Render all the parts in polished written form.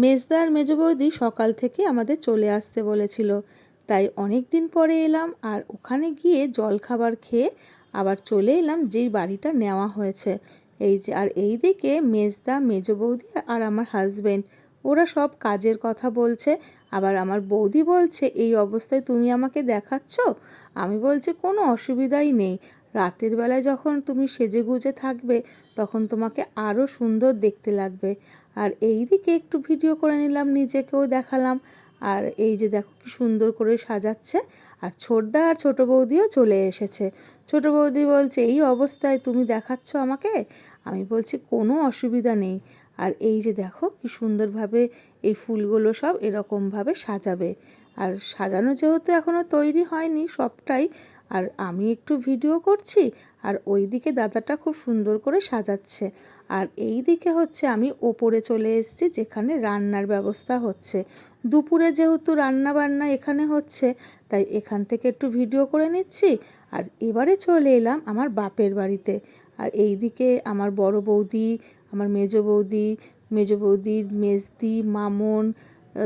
মেজদা আর মেজ বৌদি সকাল থেকে আমাদের চলে আসতে বলেছিল, তাই অনেক দিন পরে এলাম। আর ওখানে গিয়ে জলখাবার খেয়ে আবার চলে এলাম যেই বাড়িটা নেওয়া হয়েছে। এই যে, আর এই দিকে মেজদা, মেজ বৌদি আর আমার হাজবেন্ড ওরা সব কাজের কথা বলছে। আবার আমার বৌদি বলছে, এই অবস্থায় তুমি আমাকে দেখাচ্ছ? আমি বলছি কোনো অসুবিধাই নেই, রাতের বেলায় যখন তুমি সেজে গুজে থাকবে তখন তোমাকে আরও সুন্দর দেখতে লাগবে। আর এই দিকে একটু ভিডিও করে নিলাম, নিজেকেও দেখালাম। আর এই যে দেখো কি সুন্দর করে সাজাচ্ছে। আর ছোটদা আর ছোটো বৌদিও চলে এসেছে। ছোটো বৌদি বলছে, এই অবস্থায় তুমি দেখাচ্ছ আমাকে? আমি বলছি কোনো অসুবিধা নেই। আর এই যে দেখো কি সুন্দরভাবে এই ফুলগুলো সব এরকমভাবে সাজাবে। আর সাজানো যেহেতু এখনও তৈরি হয়নি সবটাই, আর আমি একটু ভিডিও করছি, আর ওই দিকে দাদাটা খুব সুন্দর করে সাজাচ্ছে। আর এই দিকে হচ্ছে আমি ওপরে চলে এসেছি যেখানে রান্নার ব্যবস্থা হচ্ছে। দুপুরে যেহেতু রান্না বান্না এখানে হচ্ছে, তাই এখান থেকে একটু ভিডিও করে নিচ্ছি। আর এবারে চলে এলাম আমার বাপের বাড়িতে। আর এই দিকে আমার বড় বৌদি, আমার মেজ বৌদির মেজদি, মামন,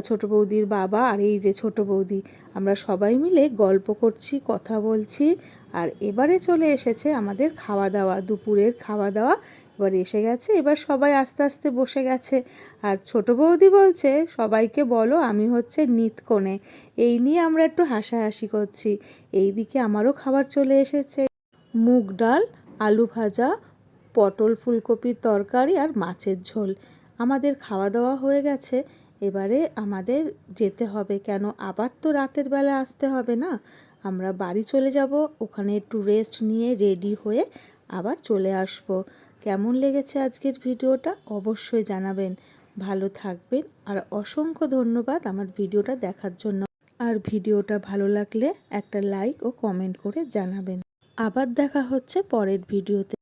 ছোটো বৌদির বাবা, আর এই যে ছোটো বৌদি, আমরা সবাই মিলে গল্প করছি, কথা বলছি। আর এবারে চলে এসেছে আমাদের খাওয়া দাওয়া, দুপুরের খাওয়া দাওয়া এবার এসে গেছে। এবার সবাই আস্তে আস্তে বসে গেছে। আর ছোটো বৌদি বলছে, সবাইকে বলো আমি হচ্ছে নিতকনে। এই নিয়ে আমরা একটু হাসাহাসি করছি। এই দিকে আমারও খাবার চলে এসেছে, মুগ ডাল, আলু ভাজা, পটল ফুলকপির তরকারি আর মাছের ঝোল। আমাদের খাওয়া দাওয়া হয়ে গেছে। এবারে আমাদের যেতে হবে, কেন আবার তো রাতের বেলা আসতে হবে না। আমরা বাড়ি চলে যাব, ওখানে একটু রেস্ট নিয়ে রেডি হয়ে আবার চলে আসব। কেমন লেগেছে আজকের ভিডিওটা অবশ্যই জানাবেন। ভালো থাকবেন, আর অসংখ্য ধন্যবাদ আমার ভিডিওটা দেখার জন্য। আর ভিডিওটা ভালো লাগলে একটা লাইক ও কমেন্ট করে জানাবেন। আবার দেখা হচ্ছে পরের ভিডিওতে।